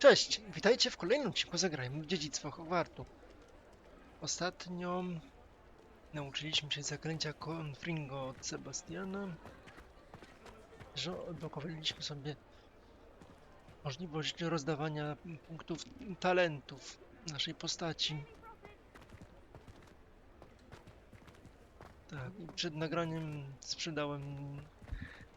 Cześć, witajcie w kolejnym odcinku Zagrajmy w Dziedzictwo Hogwartu. Ostatnio nauczyliśmy się zaklęcia Confringo od Sebastiana, że odblokowaliśmy sobie możliwość rozdawania punktów talentów naszej postaci. Tak, i przed nagraniem sprzedałem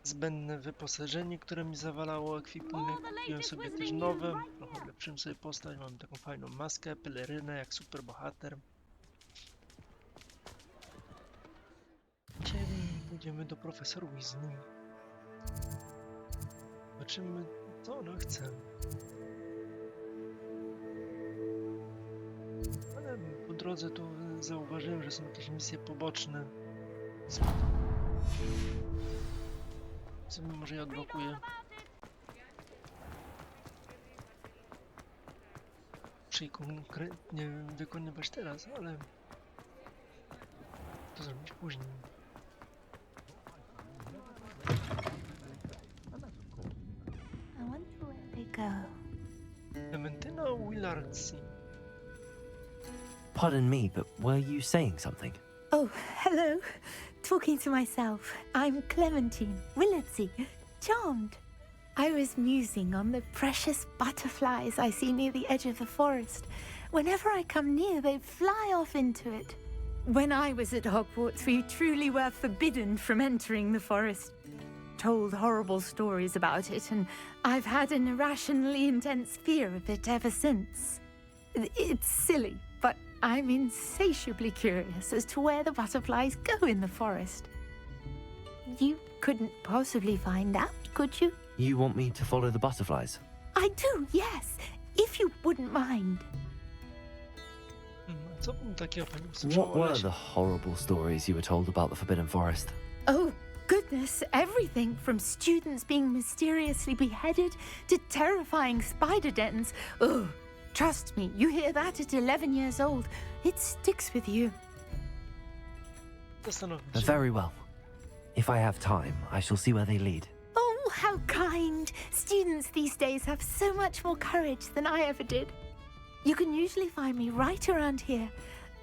zbędne wyposażenie, które mi zawalało ekwipunek. Kupiłem sobie też nowe, trochę lepszym sobie postać. Mam taką fajną maskę, pelerynę, jak super bohater. Dzisiaj pójdziemy do profesor Weasley. Zobaczymy, co ona chce. Ale po drodze tu zauważyłem, że są jakieś misje poboczne. Sobie może je odblokuję. Muszę je konkretnie wykonywać teraz, ale to zrobić później. I wonder where they go. Clementina Willardsi. Pardon me, but were you saying something? Oh, hello. Talking to myself. I'm Clementine Willardsey. Charmed. I was musing on the precious butterflies I see near the edge of the forest. Whenever I come near, they fly off into it. When I was at Hogwarts, we truly were forbidden from entering the forest. Told horrible stories about it, and I've had an irrationally intense fear of it ever since. It's silly, but I'm insatiably curious as to where the butterflies go in the forest. You couldn't possibly find out, could you? You want me to follow the butterflies? I do, yes, if you wouldn't mind. Co bym takiego pani What usłyszała? were the horrible stories you were told about the Forbidden Forest? Oh, goodness, everything from students being mysteriously beheaded to terrifying spider dens. Oh, trust me, you hear that at 11 years old, it sticks with you. Zastanowię się. Very well. If I have time, I shall see where they lead. Oh, how kind! Students these days have so much more courage than I ever did. You can usually find me right around here.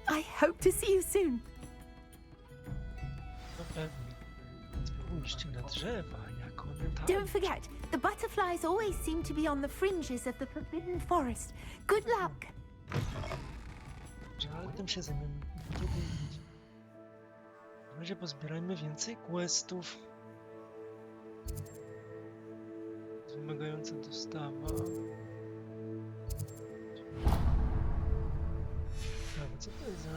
I hope to see you soon. No pewnie. Spójrzcie na drzewa, jak one tam. Don't forget, the butterflies always seem to be on the fringes of the Forbidden Forest. Good luck! Ale tym się zajmiemy w drugim vídeo. Na razie pozbierajmy więcej questów. Wymagająca dostawa. Prawo, co to jest za...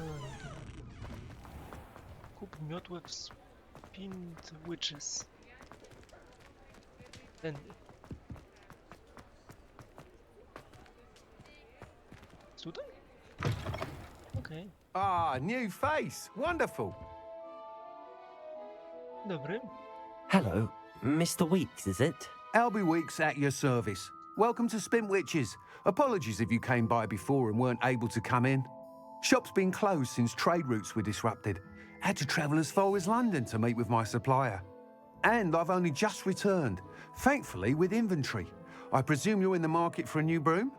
Kup miotłę w Spint Witches. Tędy. Tutaj? Okej. Ah, new face. Wonderful. Dobry. Hello, Mr. Weeks, is it? Albie Weeks at your service. Welcome to Spintwitches. Apologies if you came by before and weren't able to come in. Shop's been closed since trade routes were disrupted. Had to travel as far as London to meet with my supplier. And I've only just returned, thankfully with inventory. I presume you're in the market for a new broom?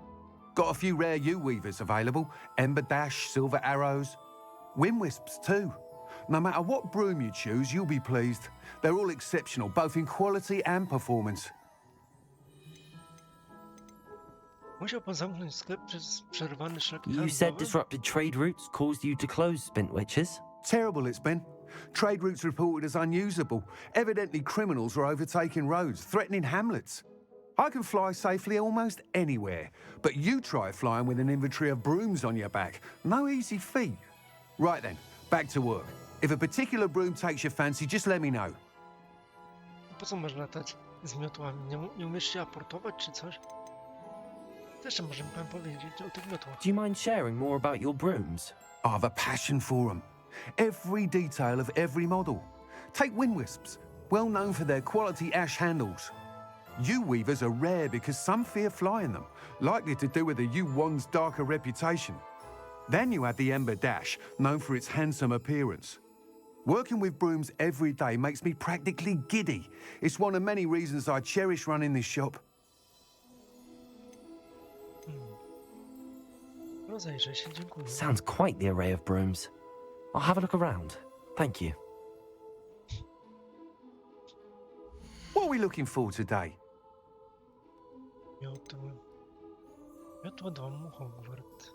Got a few rare U-weavers available. Ember Dash, Silver Arrows. Windwisps too. No matter what broom you choose, you'll be pleased. They're all exceptional, both in quality and performance. Musiał pan zamknąć sklep przez przerwany szlak You handlowy? said disrupted trade routes caused you to close Spintwitches? Terrible it's been. Trade routes reported as unusable. Evidently criminals are overtaking roads, threatening hamlets. I can fly safely almost anywhere, but you try flying with an inventory of brooms on your back. No easy feat. Right then, back to work. If a particular broom takes your fancy, just let me know. Po co masz latać z miotłami? Nie umiesz się aportować czy coś? Też może mi pan powiedzieć o tych miotłach. Do you mind sharing more about your brooms? I have a passion for them. Every detail of every model. Take Windwisps, well known for their quality ash handles. U-weavers are rare because some fear flying them, likely to do with the U-wand's darker reputation. Then you have the Ember Dash, known for its handsome appearance. Working with brooms every day makes me practically giddy. It's one of many reasons I cherish running this shop. Rozejrzę się, dziękuję. Sounds quite the array of brooms. I'll have a look around. Thank you. What are we looking for today? Miotły. Miotła domu Hogwart.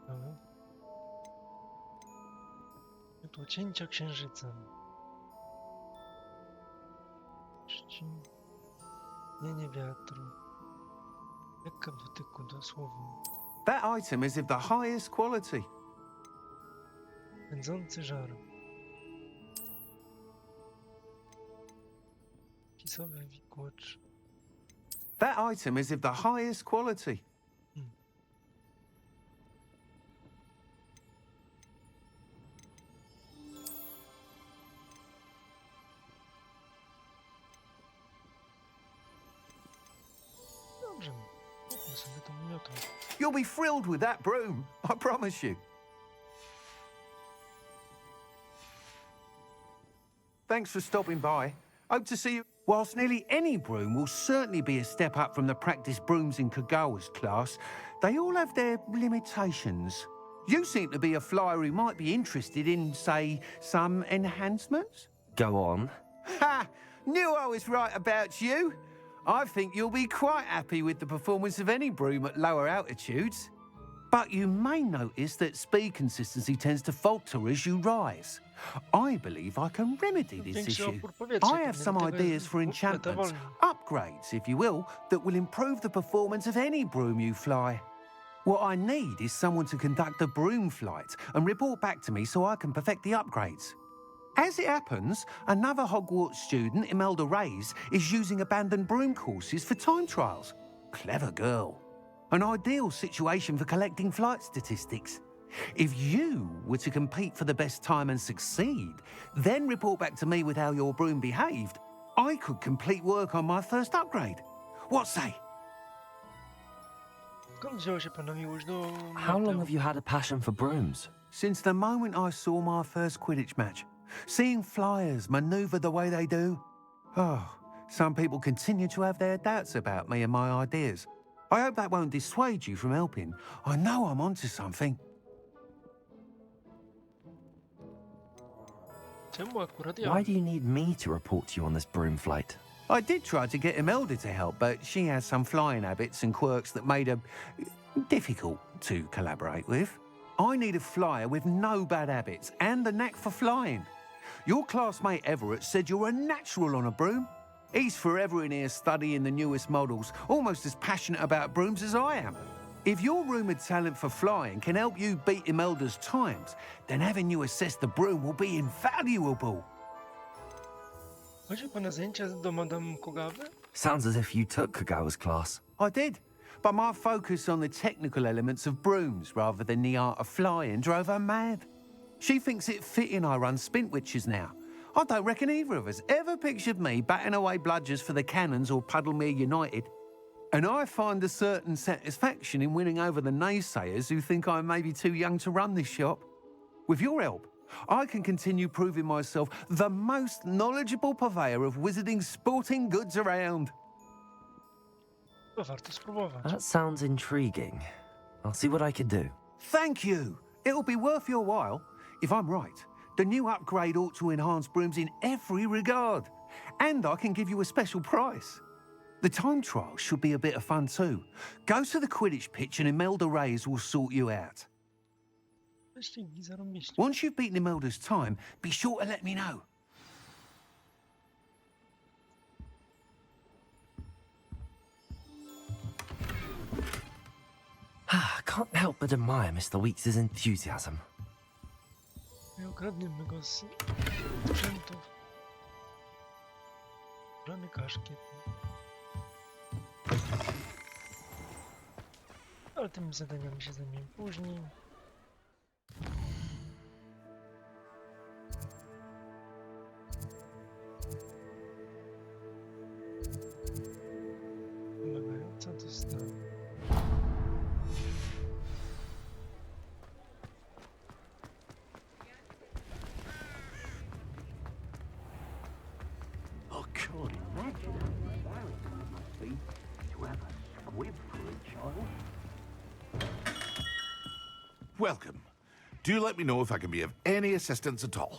Dobra. Miotła cięcia księżycem. Nie wiatru. Lekka w dotyku, dosłownie. That item is of the highest quality. Pędzący żar. Kisowy wikłacz. That item is of the highest quality. Dobrze. Kupmy sobie tą miotłę. You'll be thrilled with that broom, I promise you. Thanks for stopping by. Hope to see you. Whilst nearly any broom will certainly be a step up from the practice brooms in Kagawa's class, they all have their limitations. You seem to be a flyer who might be interested in, say, some enhancements? Go on. Ha! Knew I was right about you. I think you'll be quite happy with the performance of any broom at lower altitudes. But you may notice that speed consistency tends to falter as you rise. I believe I can remedy this Większy issue. opór powietrza, I have some dlatego ideas for te enchantments, wolne. upgrades, if you will, that will improve the performance of any broom you fly. What I need is someone to conduct a broom flight and report back to me so I can perfect the upgrades. As it happens, another Hogwarts student, Imelda Reyes, is using abandoned broom courses for time trials. Clever girl. An ideal situation for collecting flight statistics. If you were to compete for the best time and succeed, then report back to me with how your broom behaved, I could complete work on my first upgrade. What say? Skąd wzięła się pana miłość do How long mioteł? have you had a passion for brooms? Since the moment I saw my first Quidditch match, seeing flyers maneuver the way they do. Oh, some people continue to have their doubts about me and my ideas. I hope that won't dissuade you from helping. I know I'm onto something. Czemu akurat ja? Why do you need me to report to you on this broom flight? I did try to get Imelda to help, but she has some flying habits and quirks that made her difficult to collaborate with. I need a flyer with no bad habits and the knack for flying. Your classmate Everett said you're a natural on a broom. He's forever in here studying the newest models, almost as passionate about brooms as I am. If your rumoured talent for flying can help you beat Imelda's times, then having you assess the broom will be invaluable. Chodzi pana zajęcia do Madame Kogawy? Sounds as if you took Kagawa's class. I did, but my focus on the technical elements of brooms rather than the art of flying drove her mad. She thinks it fitting I run Spintwitches now. I don't reckon either of us ever pictured me batting away bludgers for the Cannons or Puddlemere United. And I find a certain satisfaction in winning over the naysayers who think I may be too young to run this shop. With your help, I can continue proving myself the most knowledgeable purveyor of wizarding sporting goods around. To warto spróbować. That sounds intriguing. I'll see what I can do. Thank you. It'll be worth your while. If I'm right, the new upgrade ought to enhance brooms in every regard. And I can give you a special price. The time trial should be a bit of fun too. Go to the Quidditch pitch and Imelda Reyes will sort you out. Wyścigi zarąbiście. Once you've beaten Imelda's time, be sure to let me know. I can't help but admire Mr. Weeks' enthusiasm. Nie okradniemy go z sprzętów. Żadny kaszkiet. Ale tymi zadaniami się zajmiemy później. Wymagająca dostawa. I can't imagine how embarrassing it must be to have a squib for a child. welcome. Do let me know if I can be of any assistance at all.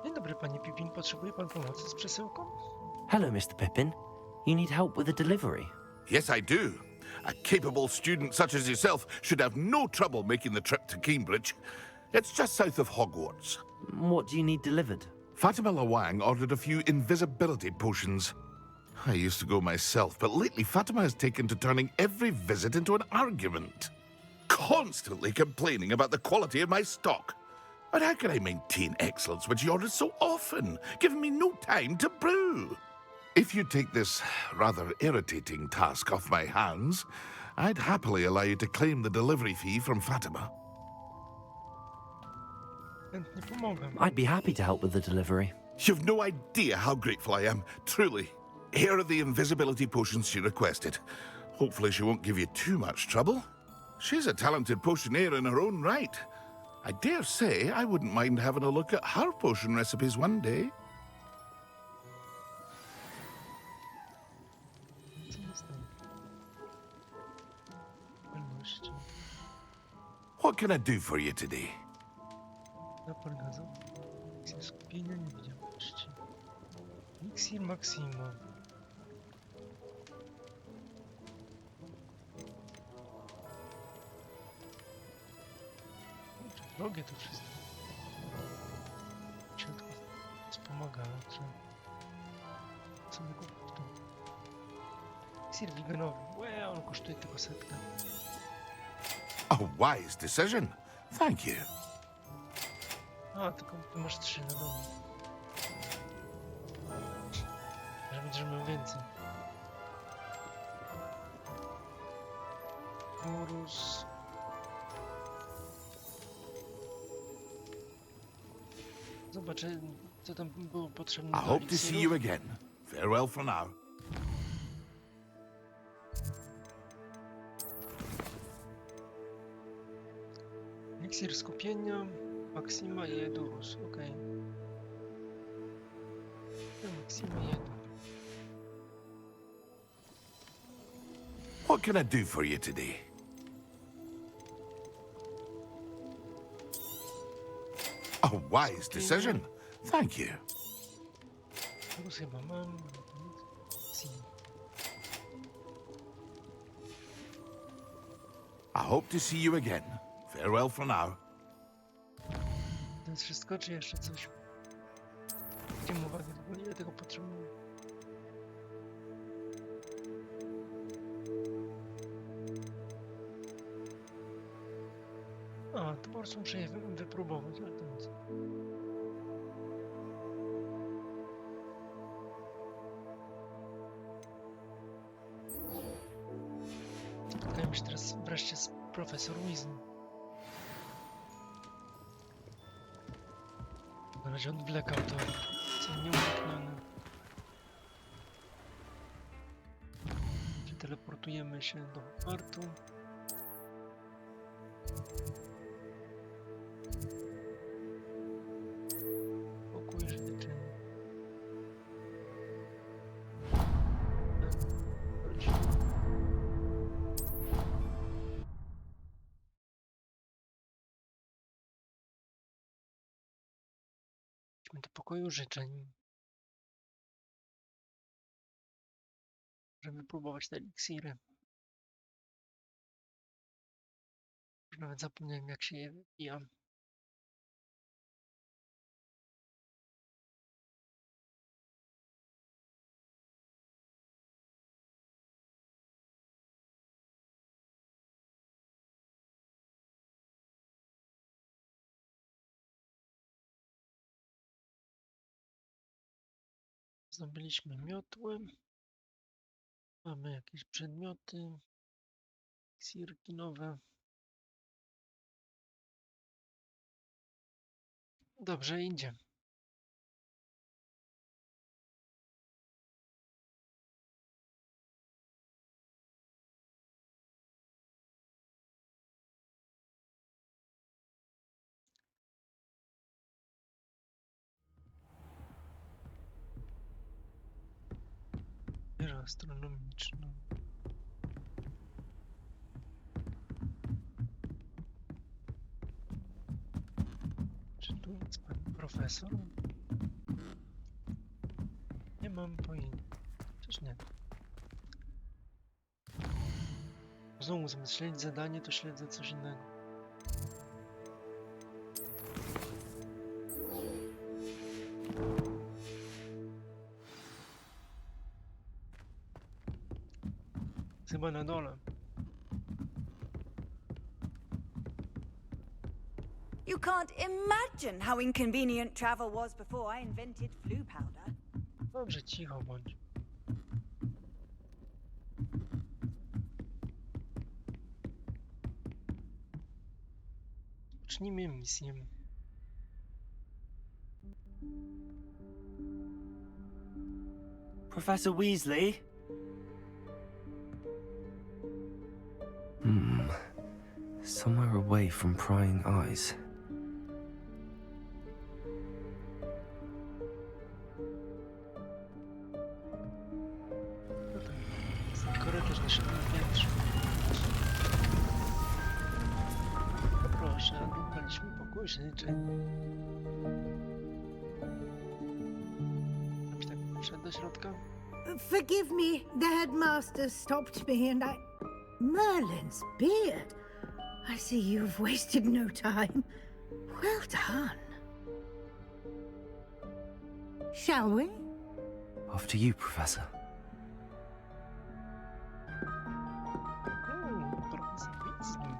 Dzień dobry, panie Pippin. Potrzebuje pan pomocy z przesyłką? Hello, Mr. Pippin. You need help with a delivery? Yes, I do. A capable student such as yourself should have no trouble making the trip to Cambridge. It's just south of Hogwarts. What do you need delivered? Fatima Lawang ordered a few invisibility potions. I used to go myself, but lately Fatima has taken to turning every visit into an argument. Constantly complaining about the quality of my stock. But how can I maintain excellence when she orders so often, giving me no time to brew? If you take this rather irritating task off my hands, I'd happily allow you to claim the delivery fee from Fatima. Chętnie pomogę. I'd be happy to help with the delivery. You've no idea how grateful I am, truly. Here are the invisibility potions she requested. Hopefully she won't give you too much trouble. She's a talented potioneer in her own right. I dare say I wouldn't mind having a look at her potion recipes one day. Co jest tam? Wolności. What can I do for you today? Napój gazowy. Eliksir skupienia niewidzialności. Eliksir Maximo. Drogie to wszystko. Ciężko wspomaga, czy... Co my kupić tu? Eliksir wiganowy. Łe, on kosztuje tylko 100. A wise decision. Thank you. A, tylko ty masz 3 na domu. Że będziemy miał więcej. Urus. Zobaczę, co tam było potrzebne I do hope to see you eliksirów. again. Farewell for now. Eliksir skupienia, Maxima i Edurus, okej. Maxima i Edurus. What can I do for you today? A wise decision. Thank you. Edurus chyba mam. Maxima. I hope to see you again. Farewell for now. To jest wszystko, czy jeszcze coś? Zwróćmy uwagę, w ogóle ile tego potrzebuję. A, to po prostu muszę je wypróbować, ale to nic. Spotkajmy się teraz wreszcie z profesor Weasley. Na razie odwlekał to, co nieuniknione. Teleportujemy się do Hogwartu. Pokój życzeń. Idźmy do pokoju życzeń. Żeby próbować te eliksiry. Już nawet zapomniałem, jak się je wypija. Zdobyliśmy miotły. Mamy jakieś przedmioty. Eliksirki nowe. Dobrze idzie. Wieża astronomiczna. profesor? Nie mam pojęcia. Przecież nie. Znowu zamiast śledzić zadanie, to śledzę coś innego. Chyba na dole. You can't imagine how inconvenient travel was before I invented flu powder. Dobrze, cicho bądź. Zacznijmy misję. Professor Weasley? Somewhere away from prying eyes. No to jest korytarz na 7 piętrze. No proszę, odrukaliśmy pokój życzeń. Robić tak, wszedł do środka? Forgive me, the headmaster stopped me and Merlin's beard. I see you've wasted no time. Well done. Shall we? After you, Professor. Profesor Weasley.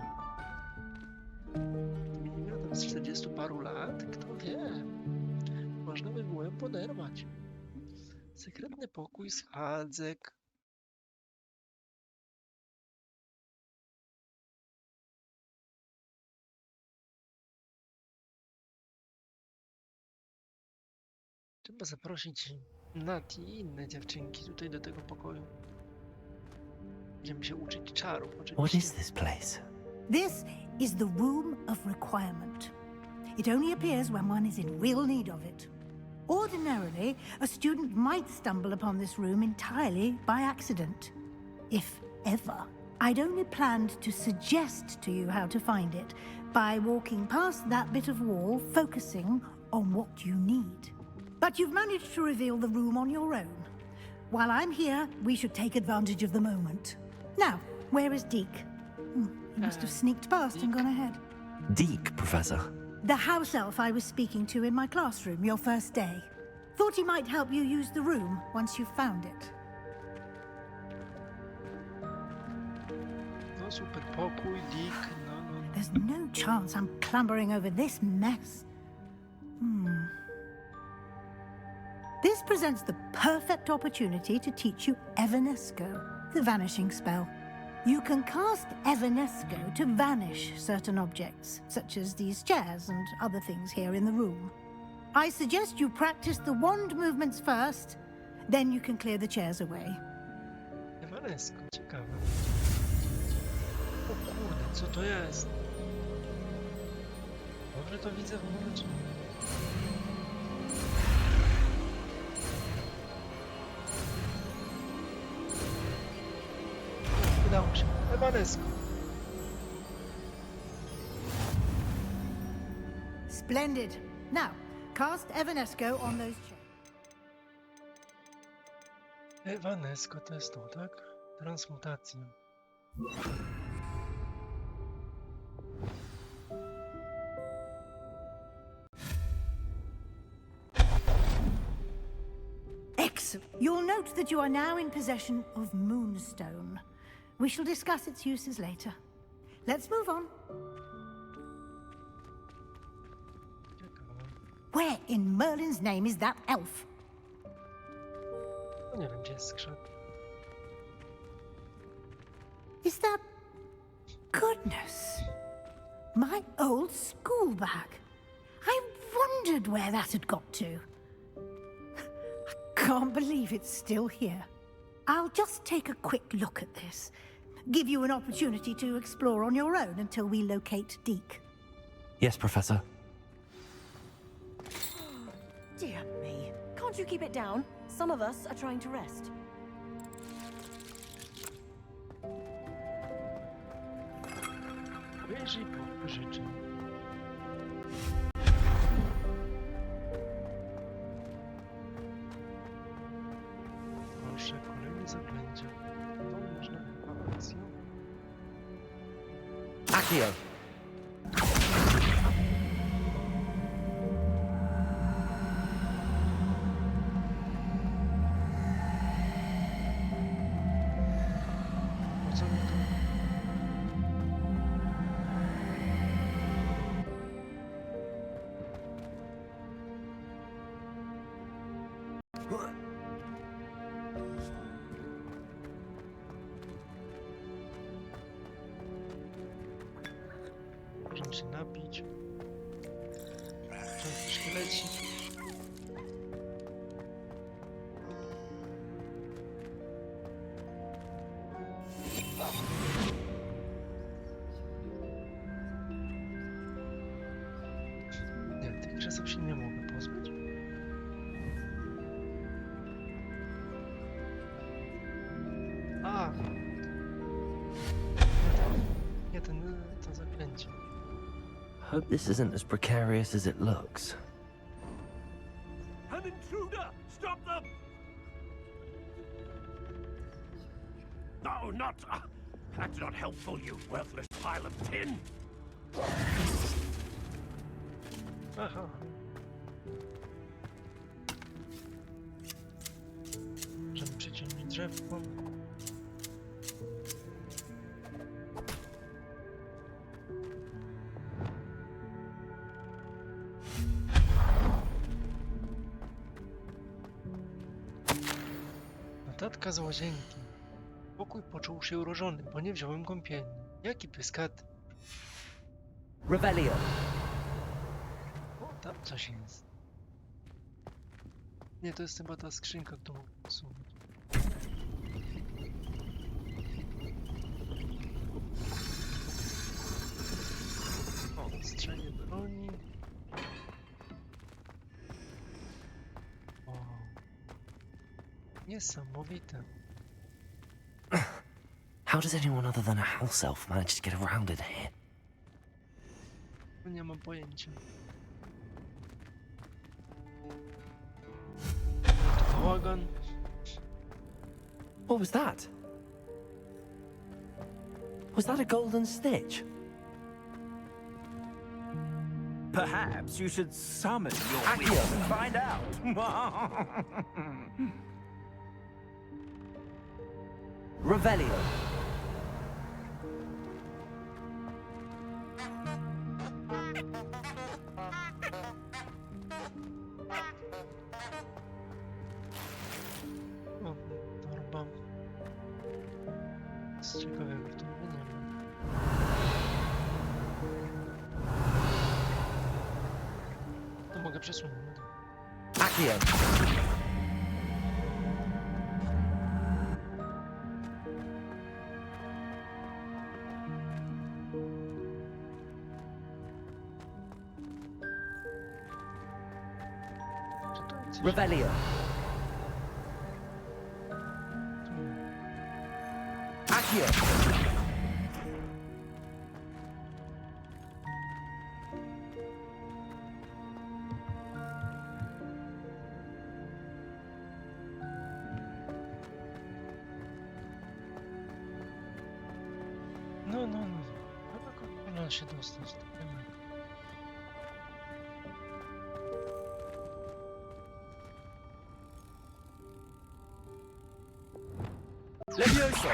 Minimum z 40 paru lat, kto wie. Można by było ją poderwać. Sekretny pokój schadzek. Trzeba zaprosić Nati i inne dziewczynki tutaj do tego pokoju. Będziemy się uczyć czarów, What is oczywiście. this place? This is the Room of Requirement. It only appears when one is in real need of it. Ordinarily, a student might stumble upon this room entirely by accident, if ever. I'd only planned to suggest to you how to find it by walking past that bit of wall, focusing on what you need. But you've managed to reveal the room on your own. While I'm here, we should take advantage of the moment. Now, where is Deke? He must have sneaked past and gone ahead. Deke, Professor. The house elf I was speaking to in my classroom your first day. Thought he might help you use the room once you've found it. No super pokój, Dick, no. There's no chance I'm clambering over this mess. This presents the perfect opportunity to teach you Evanesco, the vanishing spell. You can cast Evanesco to vanish certain objects, such as these chairs and other things here in the room. I suggest you practice the wand movements first, then you can clear the chairs away. Evanesco, ciekawe. O kurde, co to jest? Dobrze to widzę w ogóle, czy nie? Udało się. Evanesco. Splendid. Now, cast Evanesco on those chairs. Evanesco to jest to, tak? Transmutacja. Excellent. You'll note that you are now in possession of Moonstone. We shall discuss its uses later. Let's move on. Ciekawe. Where in Merlin's name is that elf? No nie wiem, gdzie jest skrzep. Is that... Goodness. My old school bag. I wondered where that had got to. I can't believe it's still here. I'll just take a quick look at this. Give you an opportunity to explore on your own until we locate Deke. Yes, Professor. Dear me. Can't you keep it down? Some of us are trying to rest. Wyjrzyj po życzeń. Accio. Po co mi to? Możemy się napić. Często szkielecik. Nie, tych krzeseł się nie mogę pozbyć. A! Nie, to zaklęcie. Hope this isn't as precarious as it looks. An intruder! Stop them! No, not... that's not helpful, you worthless pile of tin! Aha. Możemy przyciągnąć drzewko. Notatka z łazienki. Pokój poczuł się urażony, bo nie wziąłem kąpieli. Jaki pyskat? Revelio. O, tam coś jest. Nie, to jest chyba ta skrzynka, którą mogę usunąć. O, strzenie broni. O. Niesamowite. How does anyone other than a house elf manage to get around in here? Nie mam pojęcia. Bałagan. What was that? Was that a golden stitch? Perhaps you should summon your Accio. wits and find out. Revelio. O, torba. Z ciekawego w torby nie ma. To mogę przesunąć. Accio. Tutaj coś Revelio. tu. Accio. No. Ale jak się dostać? Tak nie wiem. Levioso.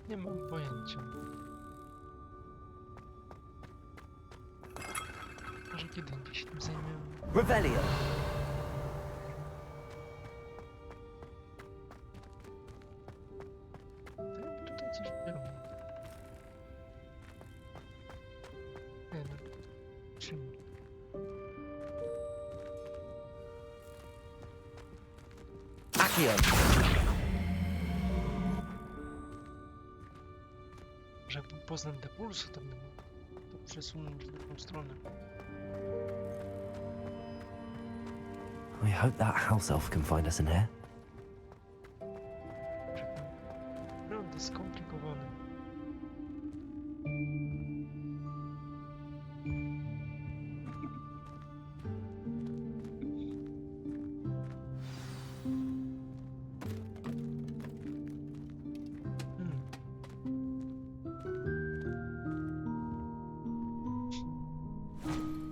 Nie mam pojęcia. Może kiedy indziej się tym zajmiemy. Revelio. To jakby tutaj coś było. Nie no. Czym? Accio. Że jak poznam te pulsy, to bym to przesunąć w drugą stronę. We hope that house elf can find us in here. Naprawdę skomplikowane.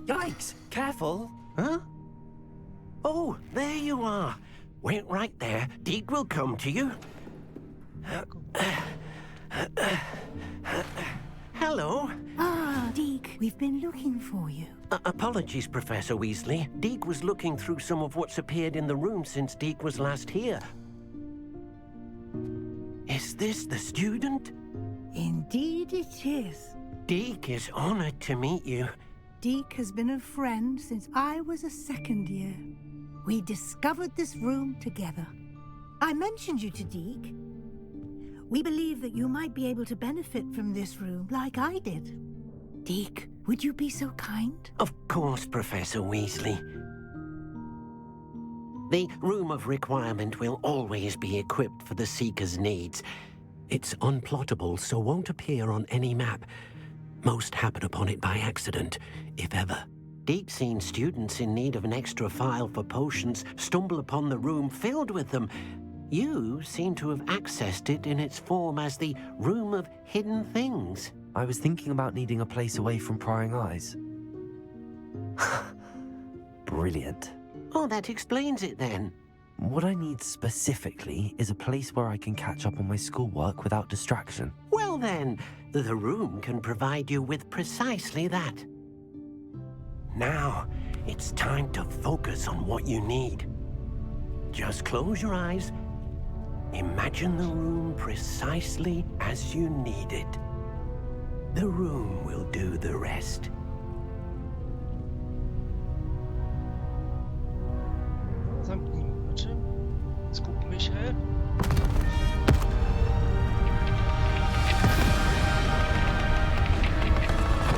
Yikes! Careful! Huh? Oh, there you are. Wait right there. Deke will come to you. Hello. Ah, Deke, we've been looking for you. Apologies, Professor Weasley. Deke was looking through some of what's appeared in the room since Deke was last here. Is this the student? Indeed it is. Deke is honored to meet you. Deke has been a friend since I was a second year. We discovered this room together. I mentioned you to Deke. We believe that you might be able to benefit from this room like I did. Deke, would you be so kind? Of course, Professor Weasley. The Room of Requirement will always be equipped for the Seeker's needs. It's unplottable, so won't appear on any map. Most happen upon it by accident, if ever. Deke's seen students in need of an extra file for potions stumble upon the room filled with them. You seem to have accessed it in its form as the Room of Hidden Things. I was thinking about needing a place away from prying eyes. Brilliant. Oh, that explains it then. What I need specifically is a place where I can catch up on my schoolwork without distraction. Well then, the room can provide you with precisely that. Now, it's time to focus on what you need. Just close your eyes. Imagine the room precisely as you need it. The room will do the rest. Zamknijmy oczy. Skupmy się.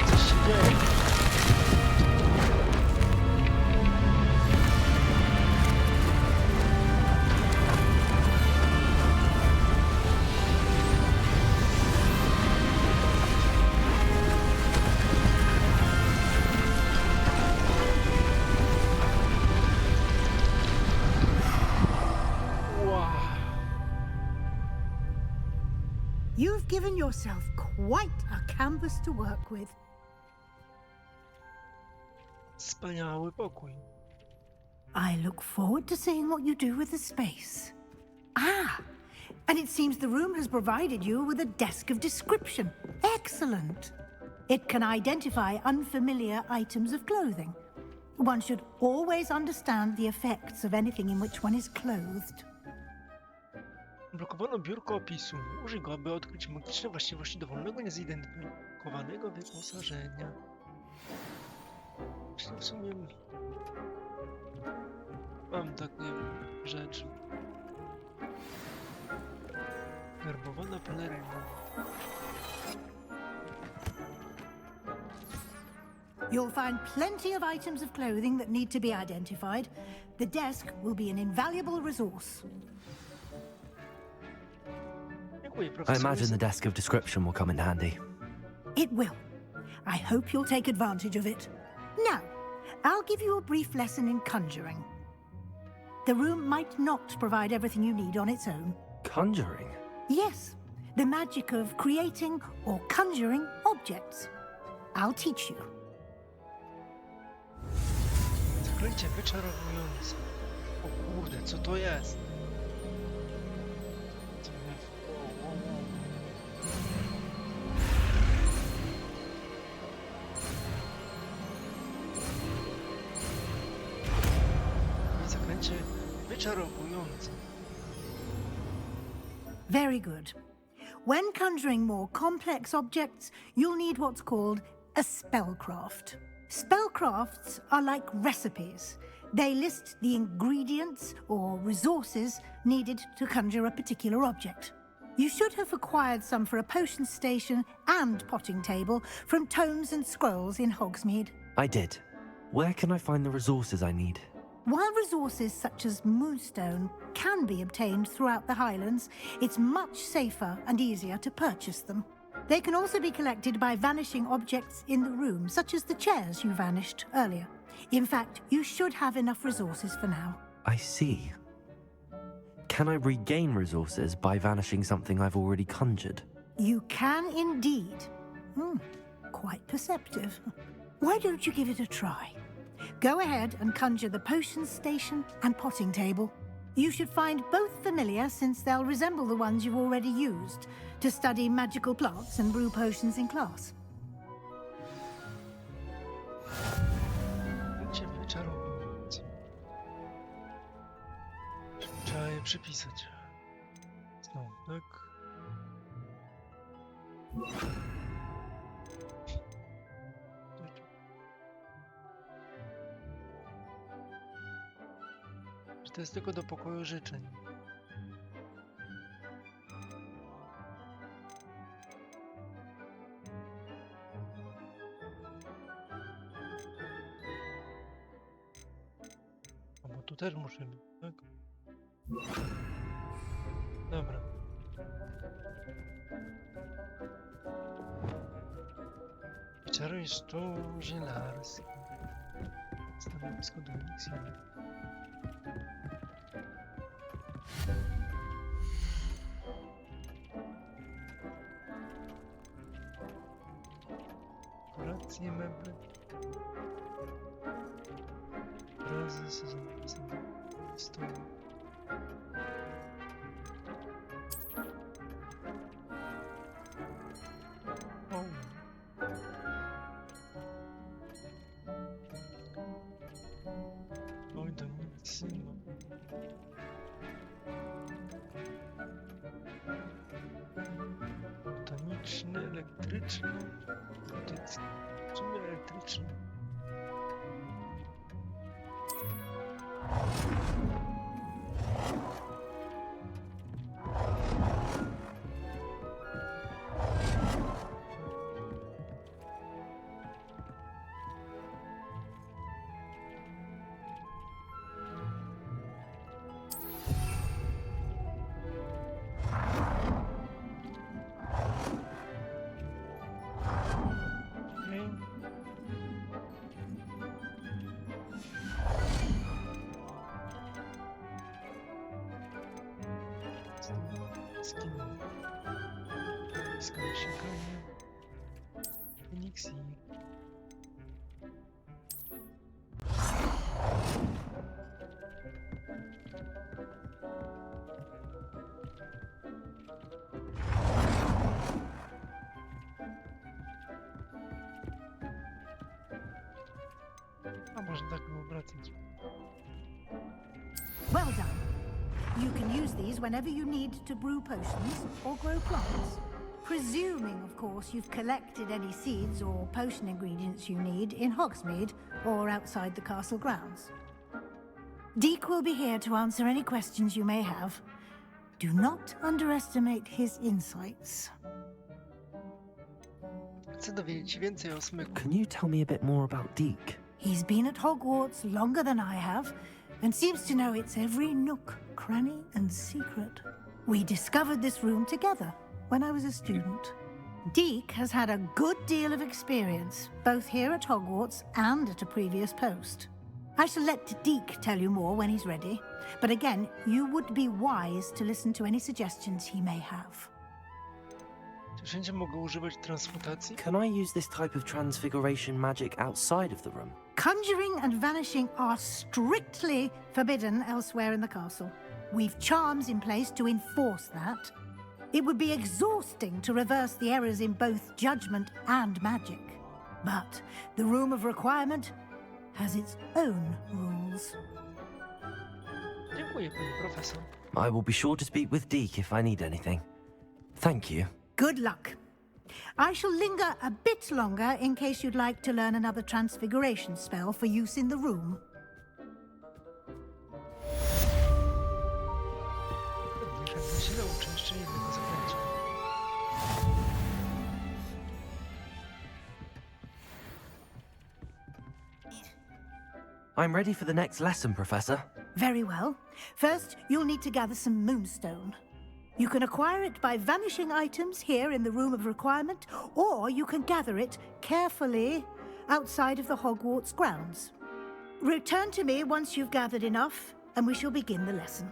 Coś się dzieje. You've given yourself quite a canvas to work with. Wspaniały pokój. I look forward to seeing what you do with the space. Ah, and it seems the room has provided you with a desk of description. Excellent. It can identify unfamiliar items of clothing. One should always understand the effects of anything in which one is clothed. Blokowano biurko opisu. Użyj go, aby odkryć magiczne właściwości dowolnego, niezidentyfikowanego wyposażenia. Myślę, w sumie mam takie rzeczy. Garbowana peleryna. You'll find plenty of items of clothing that need to be identified. The desk will be an invaluable resource. Dziękuję, I profesor. imagine the desk of description will come in handy. It will. I hope you'll take advantage of it. Now, I'll give you a brief lesson in conjuring. The room might not provide everything you need on its own. Conjuring? Yes, the magic of creating or conjuring objects. I'll teach you. Zaklęcie wyczarowujące. O kurde, co to jest? Co mnie Zaklęcie wyczarowujące. Very good. When conjuring more complex objects, you'll need what's called a spellcraft. Spellcrafts are like recipes. They list the ingredients or resources needed to conjure a particular object. You should have acquired some for a potion station and potting table from tomes and scrolls in Hogsmeade. I did. Where can I find the resources I need? While resources such as moonstone can be obtained throughout the Highlands, it's much safer and easier to purchase them. They can also be collected by vanishing objects in the room, such as the chairs you vanished earlier. In fact, you should have enough resources for now. I see. Can I regain resources by vanishing something I've already conjured? You can indeed. Quite perceptive. Why don't you give it a try? Go ahead and conjure the potions station and potting table. You should find both familiar since they'll resemble the ones you've already used to study magical plants and brew potions in class. Cię wyczarować. Trzeba je przypisać. Znowu, tak? Czy to jest tylko do pokoju życzeń? A bo tu też muszę być, tak? Dobra. Czaruj stół zielarski. Stanowisko do eliksir. Dekoracje, meble. Obrazy sezonowe. Stół. Oj, to nic nie ma. Botaniczny, elektryczny, gotycki. W sumie elektryczny. Skąd Elixir. A może tak obracać. Well done. You can use these whenever you need to brew potions or grow plants. Presuming, of course, you've collected any seeds or potion ingredients you need in Hogsmeade or outside the castle grounds. Deek will be here to answer any questions you may have. Do not underestimate his insights. Chcę dowiedzieć się więcej o smyku. Can you tell me a bit more about Deek? He's been at Hogwarts longer than I have and seems to know its every nook, cranny and secret. We discovered this room together when I was a student. Deek has had a good deal of experience, both here at Hogwarts and at a previous post. I shall let Deek tell you more when he's ready, but again, you would be wise to listen to any suggestions he may have. Czy wszędzie mogę używać transmutacji? Can I use this type of transfiguration magic outside of the room? Conjuring and vanishing are strictly forbidden elsewhere in the castle. We've charms in place to enforce that. It would be exhausting to reverse the errors in both judgment and magic. But the Room of Requirement has its own rules. Dziękuję, pani profesor. I will be sure to speak with Deek if I need anything. Thank you. Good luck. I shall linger a bit longer in case you'd like to learn another transfiguration spell for use in the room. Pewnie chętnie się nauczę jeszcze jednego zaklęcia. I'm ready for the next lesson, Professor. Very well. First, you'll need to gather some moonstone. You can acquire it by vanishing items here in the Room of Requirement, or you can gather it carefully outside of the Hogwarts grounds. Return to me once you've gathered enough, and we shall begin the lesson.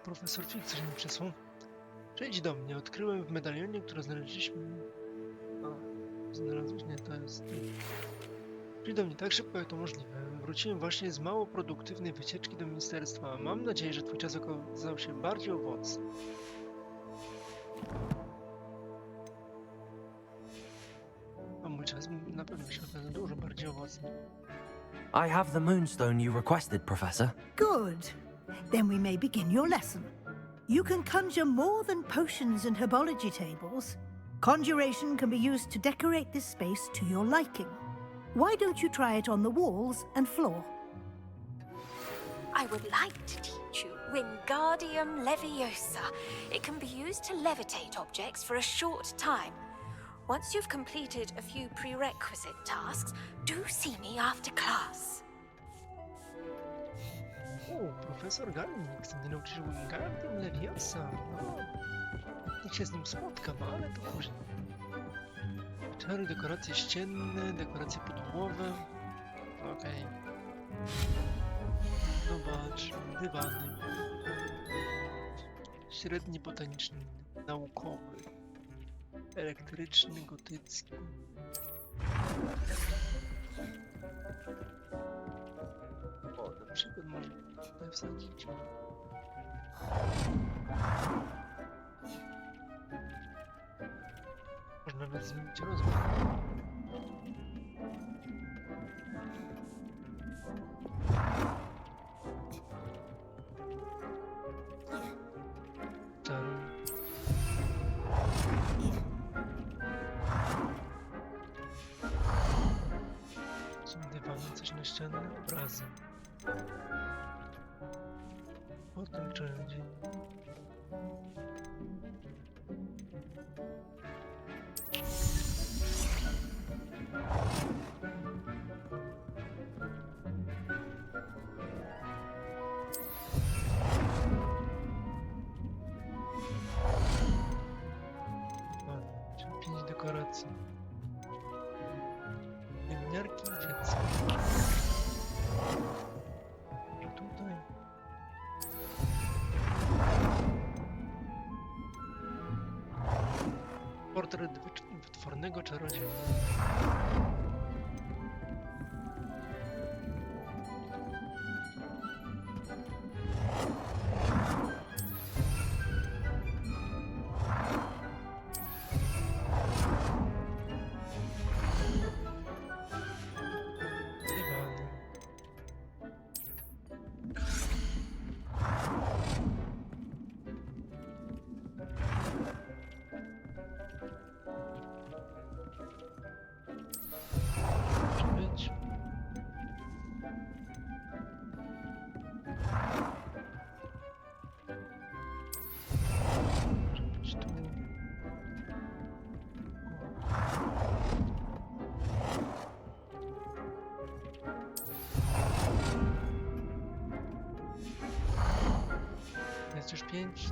profesor Fig coś mi przysłał. Przyjdź do mnie, odkryłem w medalionie, które znaleźliśmy... A, znalazłeś? Nie, to jest... Przyjdź do mnie tak szybko, jak to możliwe. Wróciłem właśnie z mało produktywnej wycieczki do ministerstwa. Mam nadzieję, że twój czas okazał się bardziej owocny. A mój czas na pewno się okaże dużo bardziej owocny. I have the moonstone you requested, Professor. Good. Then we may begin your lesson. You can conjure more than potions and herbology tables. Conjuration can be used to decorate this space to your liking. Why don't you try it on the walls and floor? I would like to teach you Wingardium Leviosa. It can be used to levitate objects for a short time. Once you've completed a few prerequisite tasks, do see me after class. O, profesor Galnik, wtedy nauczy się Wingardium Leviosa. No, niech się z nim spotkam, ale to później. Czary, dekoracje ścienne, dekoracje podłogowe. Okej. Zobacz, dywany. Średni botaniczny, naukowy. Elektryczny, gotycki. O, na przykład może tutaj wsadzić. Można nawet zmienić rozmiar. Są dywany, coś na ścianę, obrazy. Potem czarodziej. Czyli 5 dekoracji. Pielęgniarki dziecka. I tutaj. Portret wytwornego czarodzieja. Jest już 5.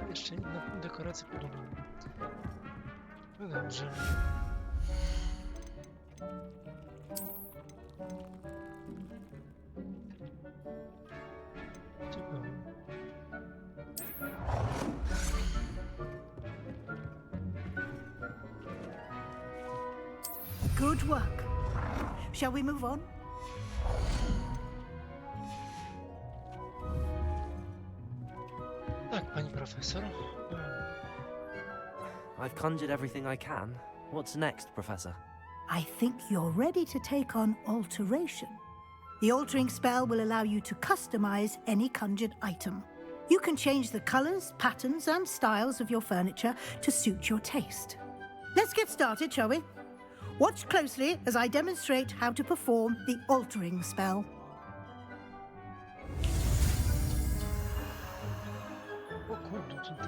Jeszcze jedna dekoracja podłogowa. No dobrze. Co było? Good work. Shall we move on? Tak, pani profesor. I've conjured everything I can. What's next, Professor? I think you're ready to take on alteration. The altering spell will allow you to customize any conjured item. You can change the colors, patterns, and styles of your furniture to suit your taste. Let's get started, shall we? Watch closely as I demonstrate how to perform the altering spell. O kurde, co to?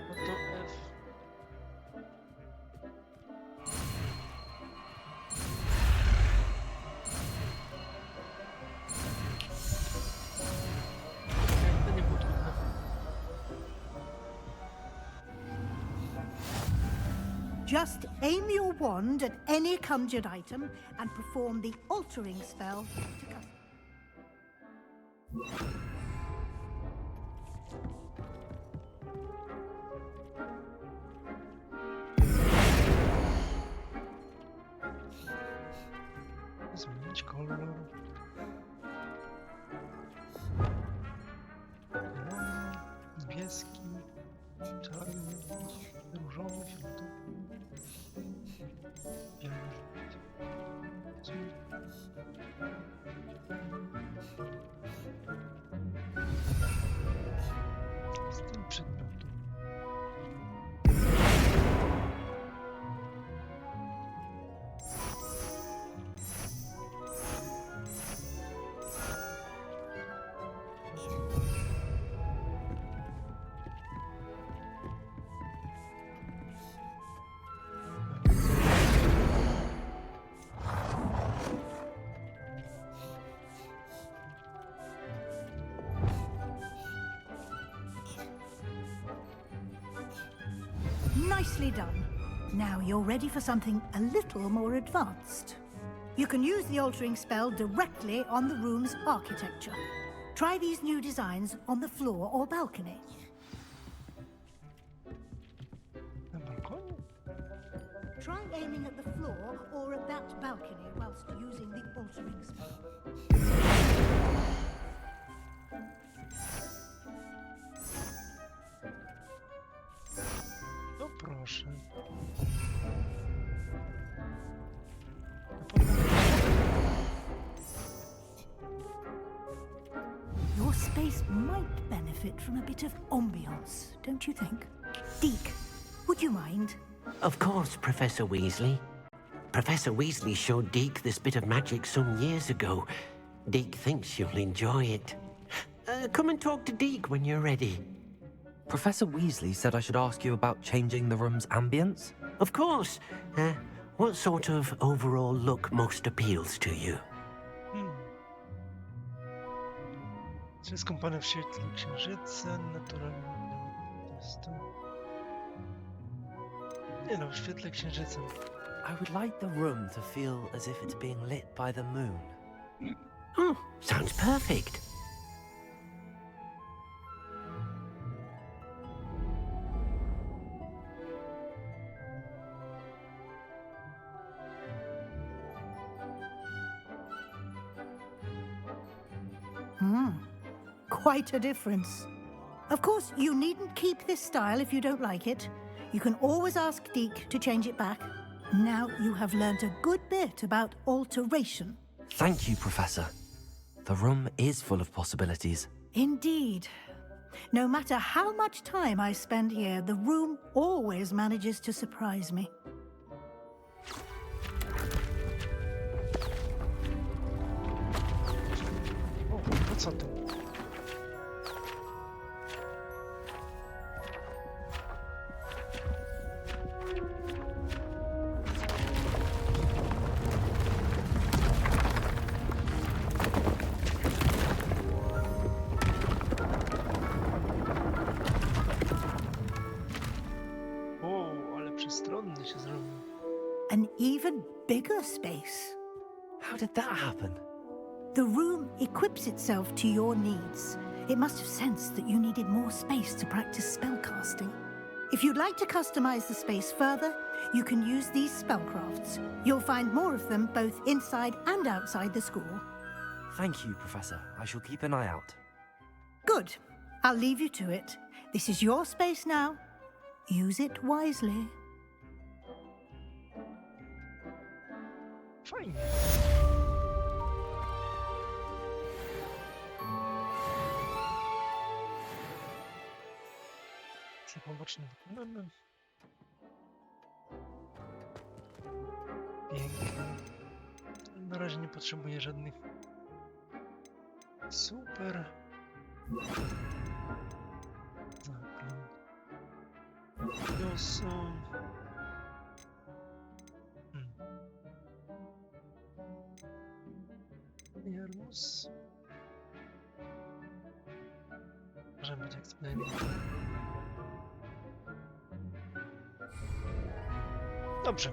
No to F. To nie było trudne. Just aim your wand at any conjured item and perform the altering spell to custom. Zmienić kolor. Zielony, niebieski, czarny, różowy, fioletowy. Z tym przedmiotem. Nicely done. Now you're ready for something a little more advanced. You can use the altering spell directly on the room's architecture. Try these new designs on the floor or balcony. Na balkonie? Try aiming at the floor or at that balcony whilst using the altering spell. No proszę. Your space might benefit from a bit of ambiance, don't you think? Deke, would you mind? Of course, Professor Weasley. Professor Weasley showed Deke this bit of magic some years ago. Deke thinks you'll enjoy it. Come and talk to Deke when you're ready. Professor Weasley said I should ask you about changing the room's ambience. Of course. What sort of overall look most appeals to you? Czy jest kąpany w świetle księżyca, naturalnie to... Nie no, w świetle księżyca. I would like the room to feel as if it's being lit by the moon. Oh, sounds perfect. Quite a difference. Of course, you needn't keep this style if you don't like it. You can always ask Deke to change it back. Now you have learnt a good bit about alteration. Thank you, Professor. The room is full of possibilities. Indeed. No matter how much time I spend here, the room always manages to surprise me. O, to co to? Przestronny się zrobił. An even bigger space. How did that happen? The room equips itself to your needs. It must have sensed that you needed more space to practice spellcasting. If you'd like to customize the space further, you can use these spellcrafts. You'll find more of them both inside and outside the school. Thank you, Professor. I shall keep an eye out. Good. I'll leave you to it. This is your space now. Use it wisely. Fajnie. Co poboczne wykonane. Pięknie. Na razie nie potrzebuję żadnych. Super. Zaklęt. Wioso. Jarmus. Może być eksperyment. Dobrze.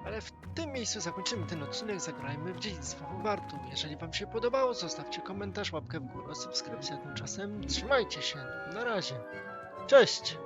Ale ale w tym miejscu zakończymy ten odcinek Zagrajmy w Dziedzictwo Hogwartu. Jeżeli wam się podobało, zostawcie komentarz, łapkę w górę, subskrypcję. Tymczasem trzymajcie się. Na razie. Cześć!